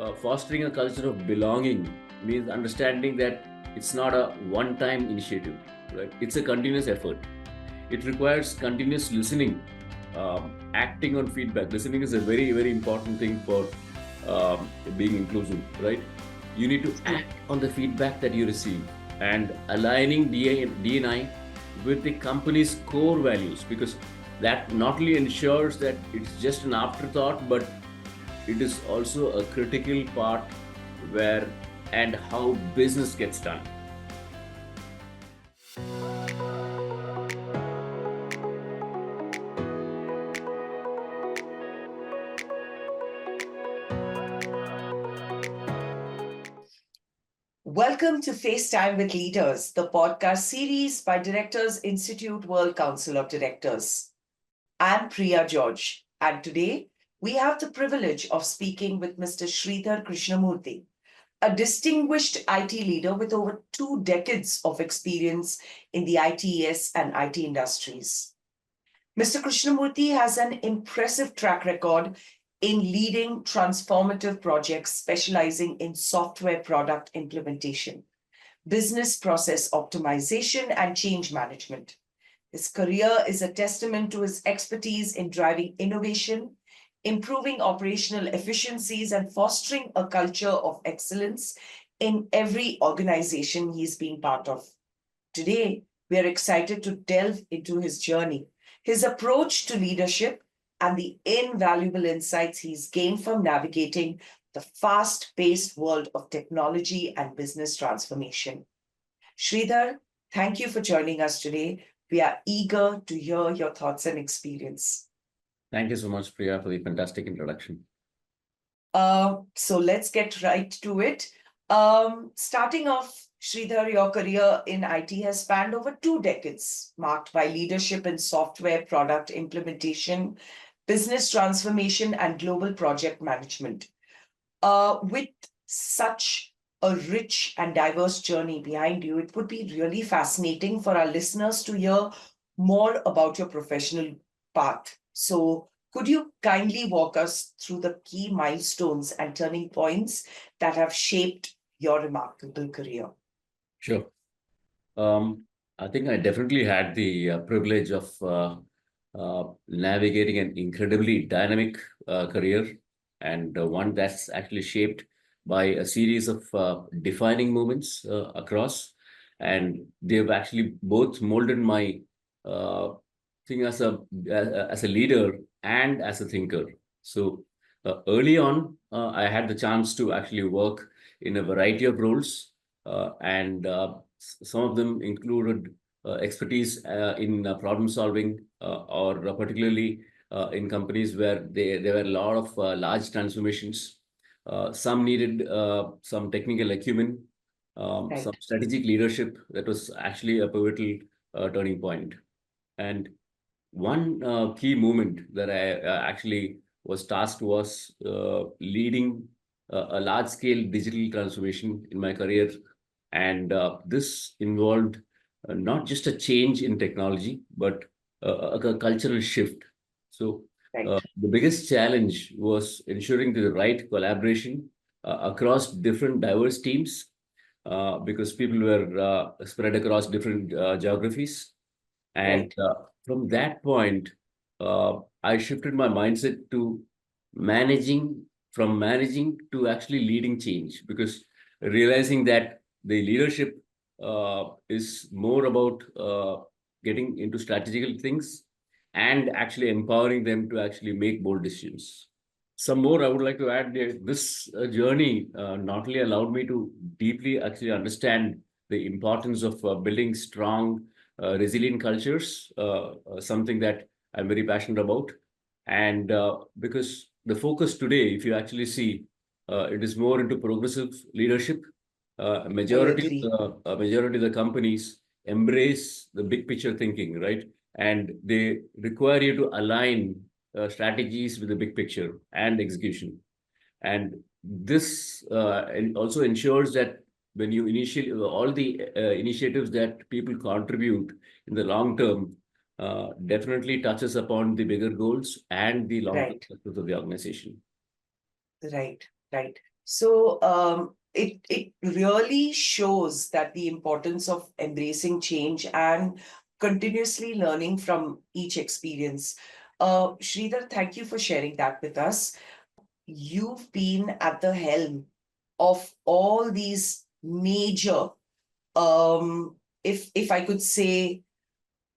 fostering a culture of belonging means understanding that it's not a one-time initiative, right? It's a continuous effort. It requires continuous listening, acting on feedback. Listening is a very, very important thing for being inclusive, right? You need to act on the feedback that you receive and aligning DNI with the company's core values, because that not only ensures that it's just an afterthought, but it is also a critical part where and how business gets done. Welcome to FaceTime with Leaders, the podcast series by Directors Institute World Council of Directors. I'm Priya George, and today we have the privilege of speaking with Mr. Sridhar Krishnamoorthy, a distinguished IT leader with over 2 decades of experience in the ITES and IT industries. Mr. Krishnamurthy has an impressive track record in leading transformative projects specializing in software product implementation, business process optimization, and change management. His career is a testament to his expertise in driving innovation, improving operational efficiencies, and fostering a culture of excellence in every organization he's been part of. Today, we are excited to delve into his journey, his approach to leadership, and the invaluable insights he's gained from navigating the fast-paced world of technology and business transformation. Sridhar, thank you for joining us today. We are eager to hear your thoughts and experience. Thank you so much, Priya, for the fantastic introduction. So let's get right to it. Starting off, Sridhar, your career in IT has spanned over 2 decades, marked by leadership in software product implementation, business transformation, and global project management. With such a rich and diverse journey behind you, it would be really fascinating for our listeners to hear more about your professional path. So, could you kindly walk us through the key milestones and turning points that have shaped your remarkable career? Sure. I think I definitely had the privilege of navigating an incredibly dynamic career, and one that's actually shaped by a series of defining moments across, and they've actually both molded my thing as a leader and as a thinker. So early on, I had the chance to actually work in a variety of roles, and some of them included expertise in problem solving, or particularly in companies where there were a lot of large transformations. Some needed some technical acumen, some strategic leadership. That was actually a pivotal turning point. And one key moment that I actually was tasked was leading a large-scale digital transformation in my career. And this involved not just a change in technology, but a cultural shift. So the biggest challenge was ensuring the right collaboration across different diverse teams, because people were spread across different geographies. And from that point, I shifted my mindset to managing to actually leading change, because realizing that the leadership is more about getting into strategical things and actually empowering them to actually make bold decisions. Some more I would like to add there. This journey not only allowed me to deeply actually understand the importance of building strong, resilient cultures, something that I'm very passionate about. And because the focus today, if you actually see, it is more into progressive leadership. Majority of the companies embrace the big picture thinking, right? And they require you to align strategies with the big picture and execution. And this also ensures that when you initiate all the initiatives that people contribute in the long term, definitely touches upon the bigger goals and the long-term success of the organization. Right. So it really shows that the importance of embracing change and continuously learning from each experience. Sridhar, thank you for sharing that with us. You've been at the helm of all these major, if I could say,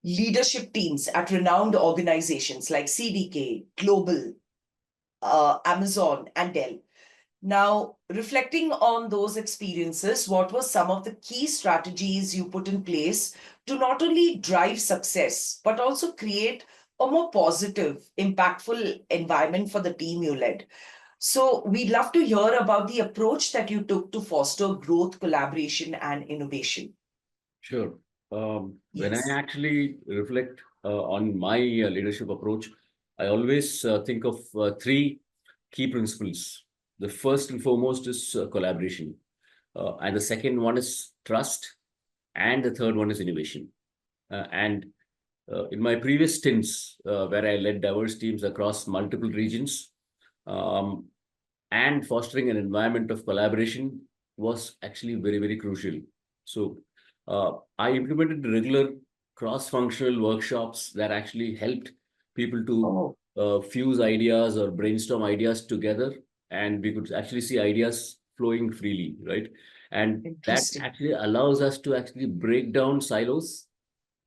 leadership teams at renowned organizations like CDK, Global, Amazon, and Dell. Now, reflecting on those experiences, what were some of the key strategies you put in place to not only drive success, but also create a more positive, impactful environment for the team you led? So, we'd love to hear about the approach that you took to foster growth, collaboration, and innovation. Sure. When I Yes. actually reflect on my leadership approach, I always think of three key principles. The first and foremost is collaboration, and the second one is trust, and the third one is innovation. And in my previous stints, where I led diverse teams across multiple regions, um, and fostering an environment of collaboration was actually very, very crucial. So I implemented regular cross-functional workshops that actually helped people to Oh, fuse ideas or brainstorm ideas together, and we could actually see ideas flowing freely, right? And that interesting. actually allows us to actually break down silos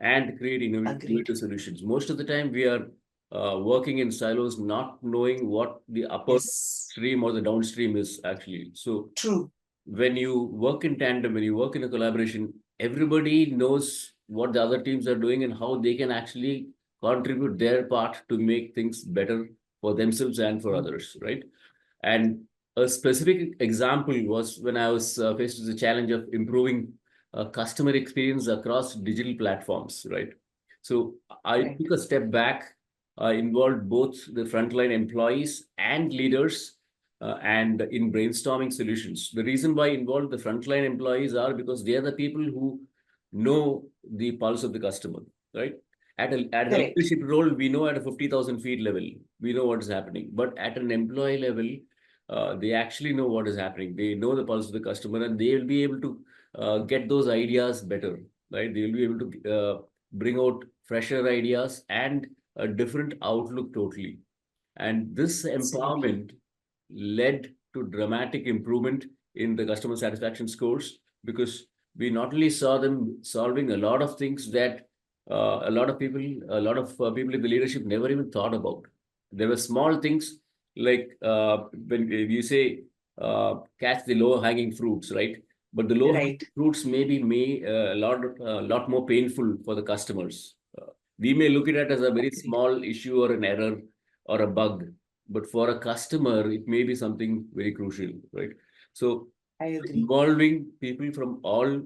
and create Agreed. innovative solutions. Most of the time, we are working in silos, not knowing what the upper Yes. stream or the downstream is actually. So True. when you work in tandem, when you work in a collaboration, everybody knows what the other teams are doing and how they can actually contribute their part to make things better for themselves and for others, right? And a specific example was when I was faced with the challenge of improving customer experience across digital platforms, right? So I Right. took a step back, involved both the frontline employees and leaders, and in brainstorming solutions. The reason why I involved the frontline employees are because they are the people who know the pulse of the customer, right? At a Correct. leadership role, we know at a 50,000 feet level, we know what is happening. But at an employee level, they actually know what is happening. They know the pulse of the customer, and they will be able to get those ideas better, right? They will be able to bring out fresher ideas and a different outlook totally. And this Absolutely. empowerment led to dramatic improvement in the customer satisfaction scores, because we not only saw them solving a lot of things that a lot of people in the leadership never even thought about. There were small things like when you say catch the low hanging fruits, right? But the low hanging Right. fruits may be a lot more painful for the customers. We may look at it as a very Agreed. small issue or an error or a bug, but for a customer, it may be something very crucial, right? So I agree. involving people from all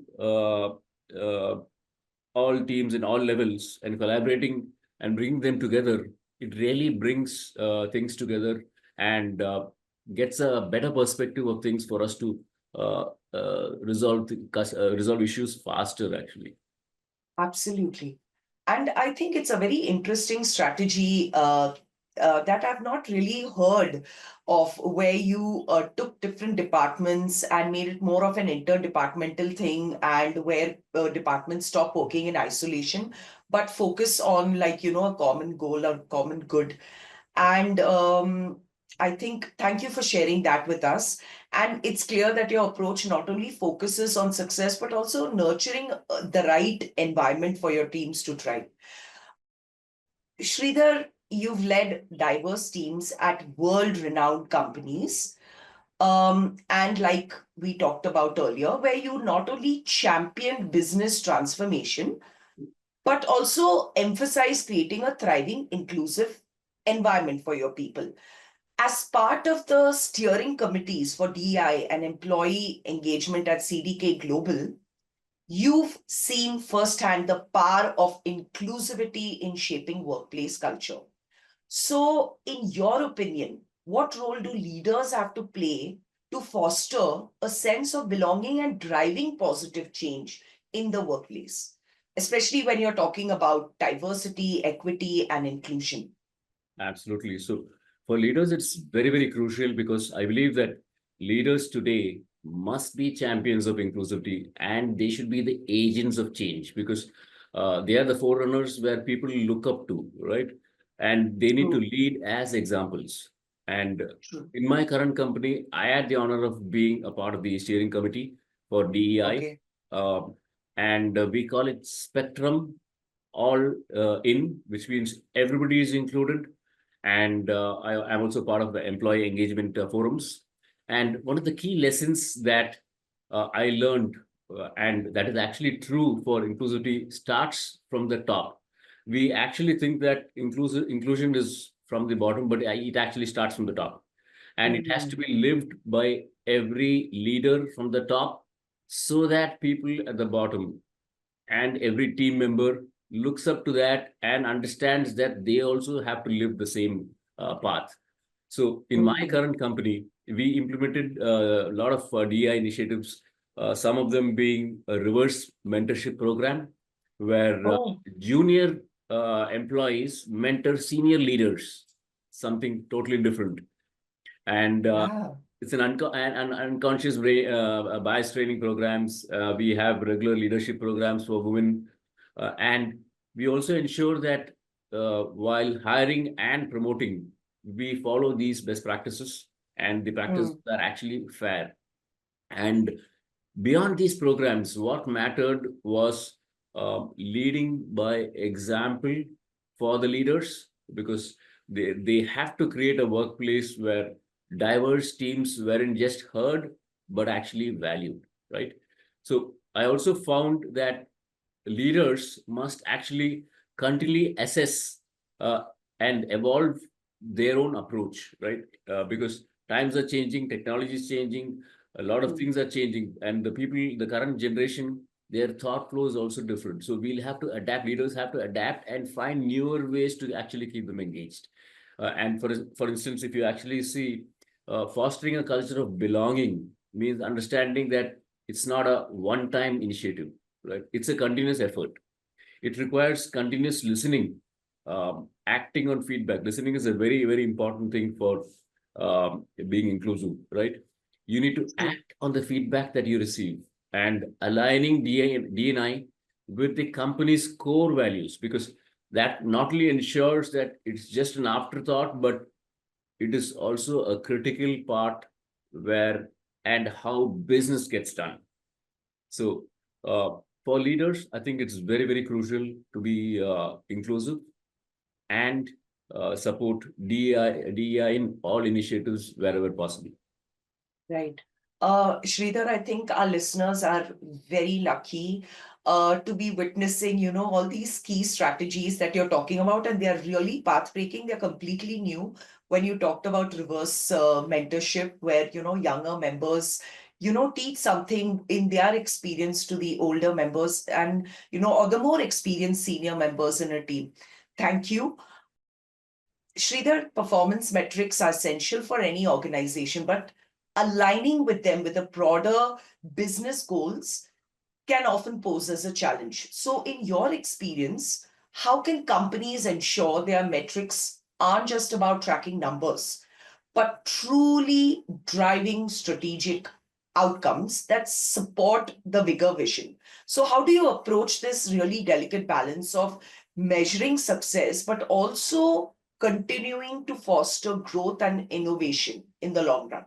teams and all levels and collaborating and bringing them together, it really brings things together and gets a better perspective of things for us to resolve issues faster, actually. Absolutely. And I think it's a very interesting strategy that I've not really heard of, where you took different departments and made it more of an interdepartmental thing, and where departments stop working in isolation, but focus on, like, a common goal or common good. And I think, thank you for sharing that with us. And it's clear that your approach not only focuses on success, but also nurturing the right environment for your teams to thrive. Sridhar, you've led diverse teams at world renowned companies. And like we talked about earlier, where you not only championed business transformation, but also emphasize creating a thriving, inclusive environment for your people. As part of the steering committees for DEI and employee engagement at CDK Global, you've seen firsthand the power of inclusivity in shaping workplace culture. So, in your opinion, what role do leaders have to play to foster a sense of belonging and driving positive change in the workplace, especially when you're talking about diversity, equity, and inclusion? Absolutely. So for leaders, it's very, very crucial, because I believe that leaders today must be champions of inclusivity, and they should be the agents of change, because they are the forerunners where people look up to, right? And they need to True. lead as examples. And True. in my current company, I had the honor of being a part of the steering committee for DEI. Okay. And we call it Spectrum All In, which means everybody is included. And I'm also part of the employee engagement forums. And one of the key lessons that I learned, and that is actually true for inclusivity, starts from the top. We actually think that inclusion is from the bottom, but it actually starts from the top. And it has to Mm. be lived by every leader from the top, so that people at the bottom and every team member looks up to that and understands that they also have to live the same path. So in my Mm. current company, we implemented a lot of DEI initiatives, some of them being a reverse mentorship program, where Oh, junior employees mentor senior leaders, something totally different. And wow. it's an unconscious bias training programs. We have regular leadership programs for women, and we also ensure that while hiring and promoting, we follow these best practices, and the practices Mm. are actually fair. And beyond these programs, what mattered was leading by example for the leaders, because they have to create a workplace where diverse teams weren't just heard, but actually valued, right? So I also found that leaders must actually continually assess uh, and evolve their own approach, right? Because times are changing, technology is changing, a lot of Mm. things are changing, and the people, the current generation, their thought flow is also different. So we'll have to adapt. Leaders have to adapt and find newer ways to actually keep them engaged. And for instance, if you actually see, fostering a culture of belonging means understanding that it's not a one-time initiative, right? It's a continuous effort. It requires continuous listening, acting on feedback. Listening is a very, very important thing for being inclusive, right? You need to True. act on the feedback that you receive, and aligning D&I with the company's core values, because that not only ensures that it's just an afterthought, but it is also a critical part where and how business gets done. So for leaders, I think it's very, very crucial to be inclusive and support DEI in all initiatives wherever possible. Right. Sridhar, I think our listeners are very lucky to be witnessing, all these key strategies that you're talking about, and they are really path-breaking. They're completely new. When you talked about reverse mentorship, where, younger members, teach something in their experience to the older members and, or the more experienced senior members in a team. Thank you. Sridhar, performance metrics are essential for any organization, but aligning with them with the broader business goals can often pose as a challenge. So, in your experience, how can companies ensure their metrics aren't just about tracking numbers, but truly driving strategic outcomes that support the bigger vision? So, how do you approach this really delicate balance of measuring success, but also continuing to foster growth and innovation in the long run?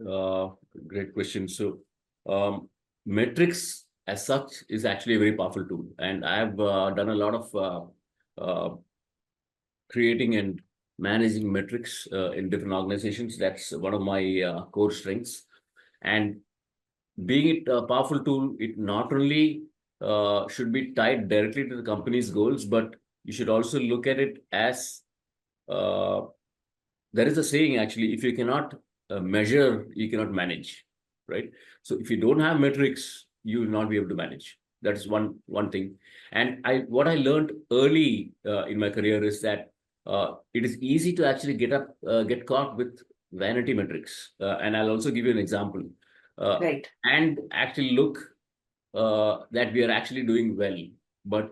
Uh, Great question. So, metrics as such is actually a very powerful tool, and I've done a lot of creating and managing metrics in different organizations. That's one of my core strengths. And being it a powerful tool, it not only should be tied directly to the company's goals, but you should also look at it as uh, there is a saying actually, if you cannot measure, you cannot manage, right? So if you don't have metrics, you will not be able to manage. That's one thing. And what I learned early in my career is that it is easy to actually get caught with vanity metrics. And I'll also give you an example. Uh, Right. and actually look that we are actually doing well, but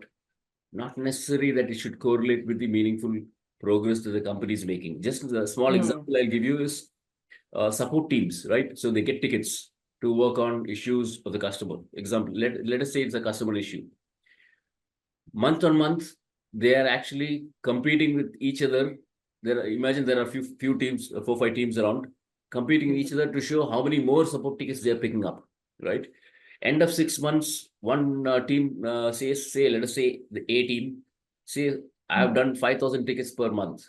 not necessary that it should correlate with the meaningful progress that the company is making. Just a small Mm. example I'll give you is support teams, right? So they get tickets to work on issues of the customer. Example, let us say it's a customer issue. Month on month, they are actually competing with each other. Imagine there are few teams, 4 5 teams around, competing with each other to show how many more support tickets they are picking up, right? End of 6 months, one team say, let us say the A team, say, I have done 5,000 tickets per month,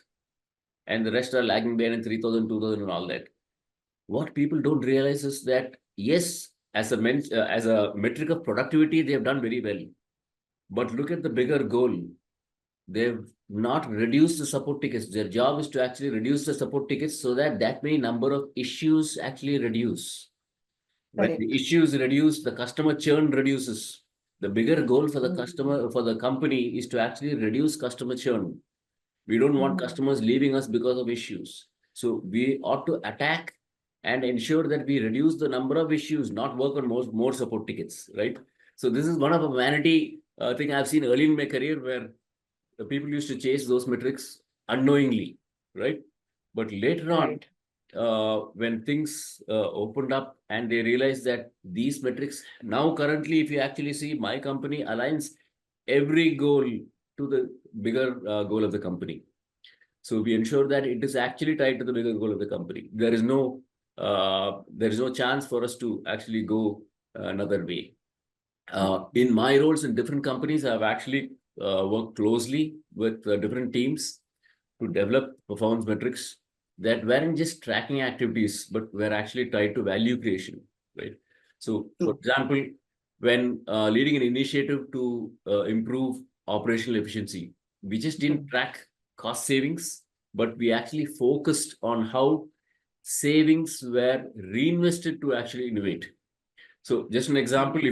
and the rest are lagging behind in 3,000, 2,000, and all that. What people don't realize is that, yes, as a metric of productivity, they have done very well. But look at the bigger goal. They've not reduced the support tickets. Their job is to actually reduce the support tickets so that many number of issues actually reduce. When the issues reduce, the customer churn reduces. The bigger goal for the customer, for the company, is to actually reduce customer churn. We don't want customers leaving us because of issues. So we ought to attack and ensure that we reduce the number of issues, not work on more support tickets, right? So this is one of a vanity thing I've seen early in my career, where the people used to chase those metrics unknowingly, right? But later on, when things opened up and they realized that these metrics, now currently, if you actually see, my company aligns every goal to the bigger goal of the company. So we ensure that it is actually tied to the bigger goal of the company. There is no chance for us to actually go another way. In my roles in different companies, I've actually worked closely with different teams to develop performance metrics that weren't just tracking activities, but were actually tied to value creation, right? So, for example, when leading an initiative to improve operational efficiency, we just didn't track cost savings, but we actually focused on how savings were reinvested to actually innovate. So, just an example,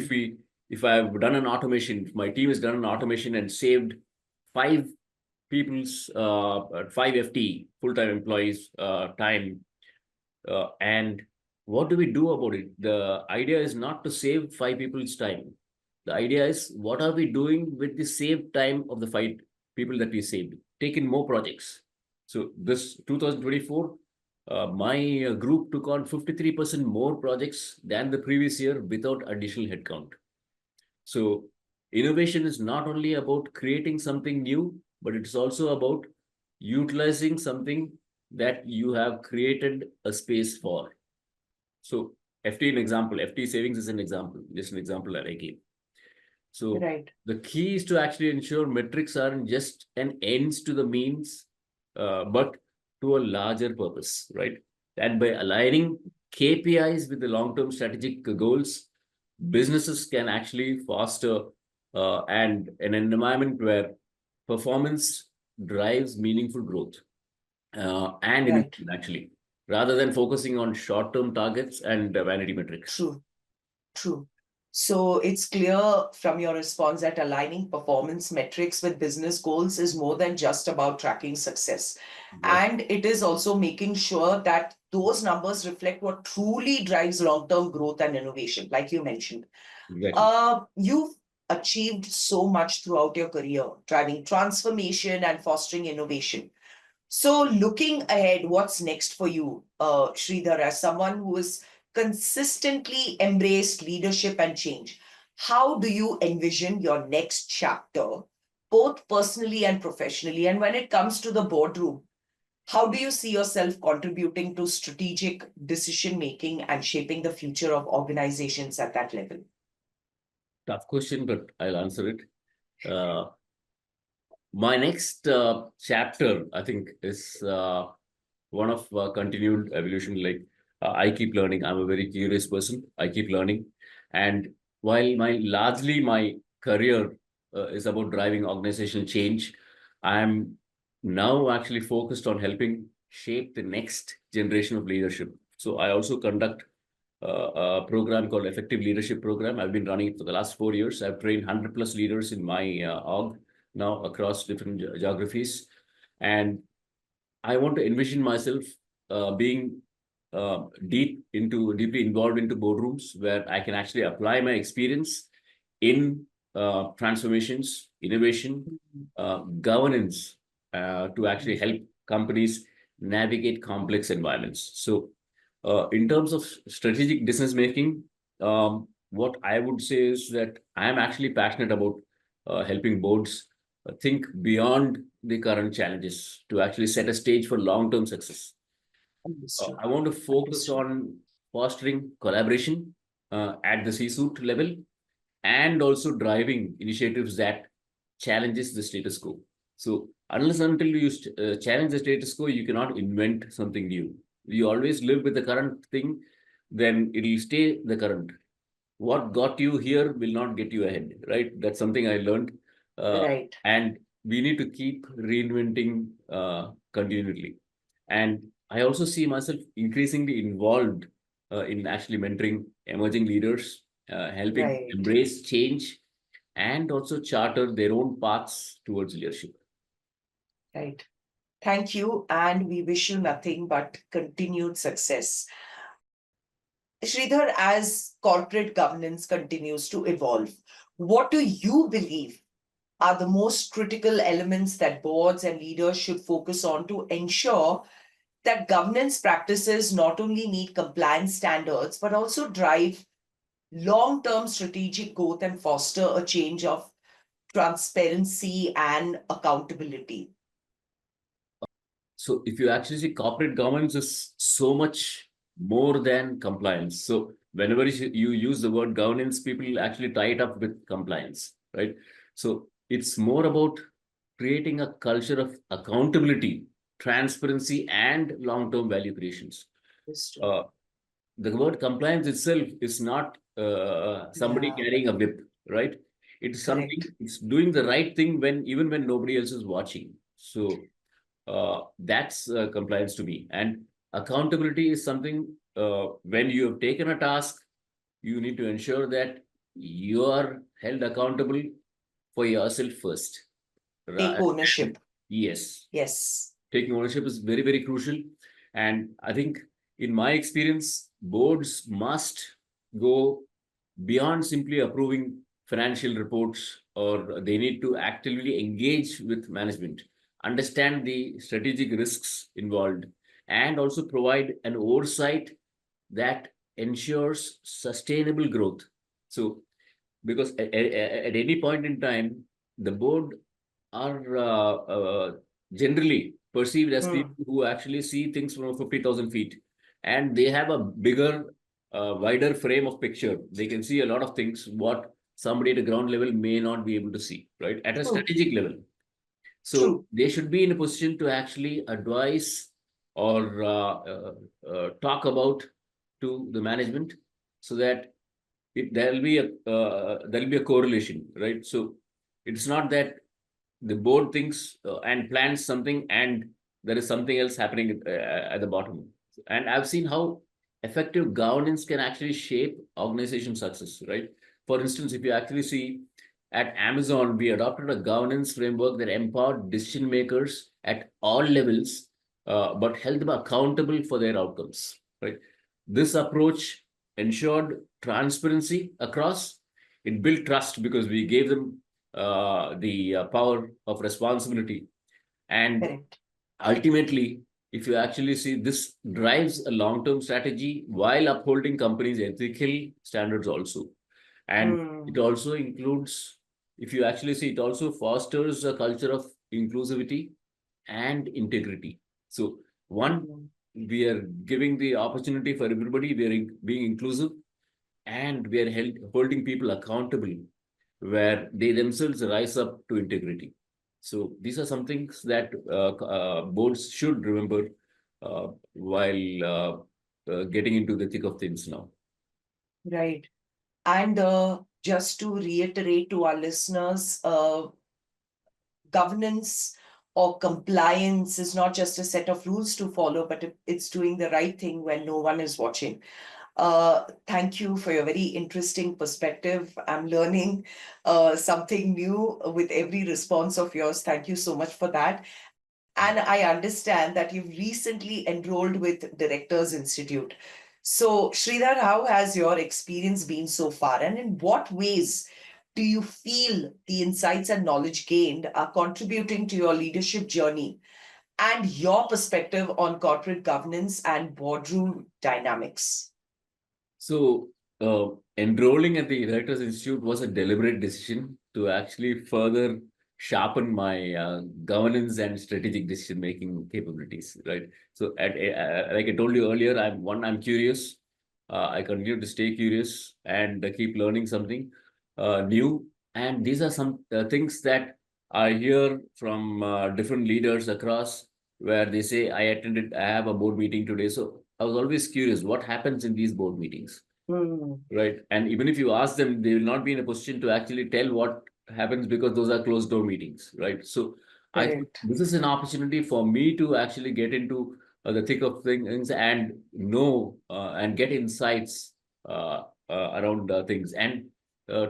if I've done an automation, if my team has done an automation and saved 5 FT, full-time employees time, and what do we do about it? The idea is not to save 5 people's time. The idea is, what are we doing with the saved time of the 5 people that we saved? Take in more projects. So this 2024, my group took on 53% more projects than the previous year without additional headcount. So innovation is not only about creating something new, but it's also about utilizing something that you have created a space for. So FT, an example, FT savings is an example, just an example that I gave. So the key is to actually ensure metrics aren't just an ends to the means, but to a larger purpose, right? And by aligning KPIs with the long-term strategic goals, businesses can actually foster and an environment where performance drives meaningful growth and innovation, actually, rather than focusing on short-term targets and vanity metrics. True. So it's clear from your response that aligning performance metrics with business goals is more than just about tracking success. And it is also making sure that those numbers reflect what truly drives long-term growth and innovation, like you mentioned. You've achieved so much throughout your career, driving transformation and fostering innovation. So looking ahead, what's next for you, Sridhar, as someone who is consistently embraced leadership and change? How do you envision your next chapter, both personally and professionally? And when it comes to the boardroom, how do you see yourself contributing to strategic decision making and shaping the future of organizations at that level? Tough question, but I'll answer it. My next chapter, I think, is one of continued evolution. Like, I keep learning. I'm a very curious person. I keep learning. And while largely my career is about driving organizational change, I'm now actually focused on helping shape the next generation of leadership. So I also conduct a program called Effective Leadership Program. I've been running it for the last 4 years. I've trained 100+ leaders in my org now across different geographies. And I want to envision myself being deeply involved into boardrooms where I can actually apply my experience in transformations, innovation, governance to actually help companies navigate complex environments. So In terms of strategic business making, what I would say is that I am actually passionate about helping boards think beyond the current challenges to actually set a stage for long-term success. Understood. I want to focus Understood. on fostering collaboration at the C-suite level and also driving initiatives that challenges the status quo. So unless until you challenge the status quo, you cannot invent something new. You always live with the current thing, then it will stay the current. What got you here will not get you ahead, right? That's something I learned. Right. And we need to keep reinventing continually. And I also see myself increasingly involved in actually mentoring emerging leaders, helping Right. embrace change and also charter their own paths towards leadership. Right. Thank you. And we wish you nothing but continued success. Sridhar, as corporate governance continues to evolve, what do you believe are the most critical elements that boards and leaders should focus on to ensure that governance practices not only meet compliance standards, but also drive long-term strategic growth and foster a change of transparency and accountability? So if you actually see, corporate governance is so much more than compliance. So whenever you use the word governance, people actually tie it up with compliance, right? So it's more about creating a culture of accountability, transparency, and long-term value creations. Uh, the word compliance itself is not somebody Yeah, carrying a whip, right? It's something, correct. it's doing the right thing when even when nobody else is watching. So that's compliance to me. And accountability is something when you have taken a task, you need to ensure that you are held accountable for yourself first. Take Right? And ownership. yes, Yes. taking ownership is very, very crucial. And I think, in my experience, boards must go beyond simply approving financial reports, or they need to actively engage with management, understand the strategic risks involved, and also provide an oversight that ensures sustainable growth. So, because at any point in time, the board are generally perceived as Hmm. people who actually see things from 50,000 feet, and they have a bigger, wider frame of picture. They can see a lot of things what somebody at a ground level may not be able to see, right? At a True. strategic level. So True. they should be in a position to actually advise or talk about to the management, so that there'll be a correlation, right? So it's not that the board thinks and plans something and there is something else happening at the bottom. And I've seen how effective governance can actually shape organization success, right? For instance, if you actually see, at Amazon, we adopted a governance framework that empowered decision makers at all levels, but held them accountable for their outcomes, right? This approach ensured transparency across. It built trust because we gave them the power of responsibility. And Correct. ultimately, if you actually see, this drives a long-term strategy while upholding companies' ethical standards also. And it Hmm. also includes, if you actually see, it also fosters a culture of inclusivity and integrity. So, one, Hmm. we are giving the opportunity for everybody, we are being inclusive, and we are holding people accountable where they themselves rise up to integrity. So these are some things that boards should remember while getting into the thick of things now. Right. And just to reiterate to our listeners, governance or compliance is not just a set of rules to follow, but it's doing the right thing when no one is watching. Thank you for your very interesting perspective. I'm learning something new with every response of yours. Thank you so much for that. And I understand that you've recently enrolled with Directors Institute. So, Sridhar, how has your experience been so far? And in what ways do you feel the insights and knowledge gained are contributing to your leadership journey? and your perspective on corporate governance and boardroom dynamics. So, enrolling at the Directors Institute was a deliberate decision to actually further sharpen my governance and strategic decision making capabilities. Right. So, like I told you earlier, I'm curious. I continue to stay curious and keep learning something new. And these are some things that I hear from different leaders across, where they say, I have a board meeting today. So I was always curious what happens in these board meetings, right? And even if you ask them, they will not be in a position to actually tell what happens, because those are closed door meetings, right? So I think Correct. this is an opportunity for me to actually get into the thick of things and know and get insights around things. And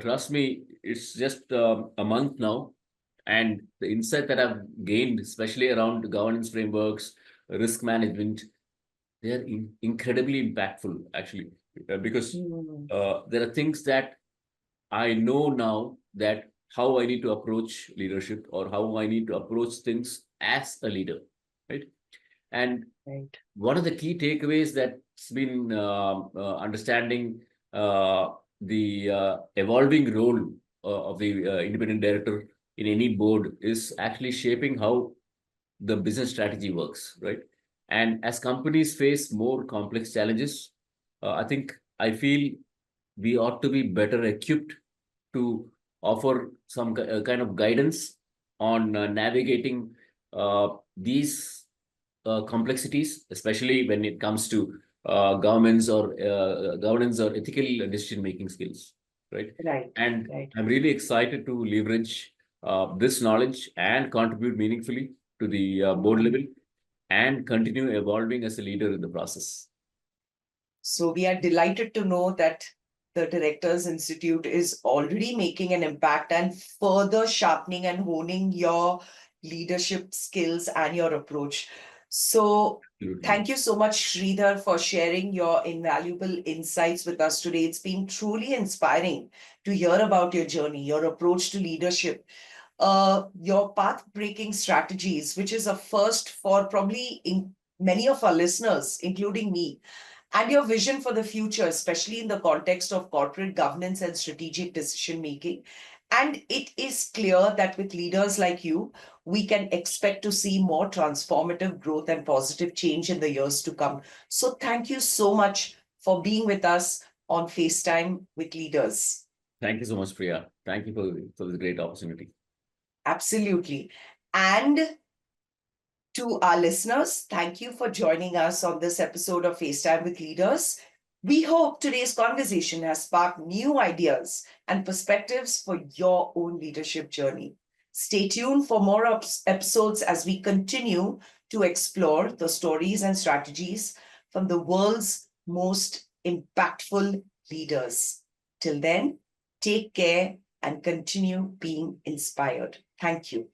trust me, it's just a month now, and the insight that I've gained, especially around governance frameworks, risk management, they are incredibly impactful, actually, because there are things that I know now, that how I need to approach leadership, or how I need to approach things as a leader, right? And Right. one of the key takeaways that's been understanding uh, the evolving role of the independent director in any board is actually shaping how the business strategy works, right? And as companies face more complex challenges, I feel we ought to be better equipped to offer some kind of guidance on navigating these complexities, especially when it comes to governance or ethical decision making skills, right? Right. And Right. I'm really excited to leverage this knowledge and contribute meaningfully to the board level, and continue evolving as a leader in the process. So we are delighted to know that the Directors Institute is already making an impact and further sharpening and honing your leadership skills and your approach. So Absolutely. thank you so much, Sridhar, for sharing your invaluable insights with us today. It's been truly inspiring to hear about your journey, your approach to leadership, your path-breaking strategies, which is a first for probably many of our listeners, including me, and your vision for the future, especially in the context of corporate governance and strategic decision making. And it is clear that with leaders like you, we can expect to see more transformative growth and positive change in the years to come. So, thank you so much for being with us on FaceTime with Leaders. Thank you so much, Priya. Thank you for this great opportunity. Absolutely. And to our listeners, thank you for joining us on this episode of FaceTime with Leaders. We hope today's conversation has sparked new ideas and perspectives for your own leadership journey. Stay tuned for more episodes as we continue to explore the stories and strategies from the world's most impactful leaders. Till then, take care and continue being inspired. Thank you.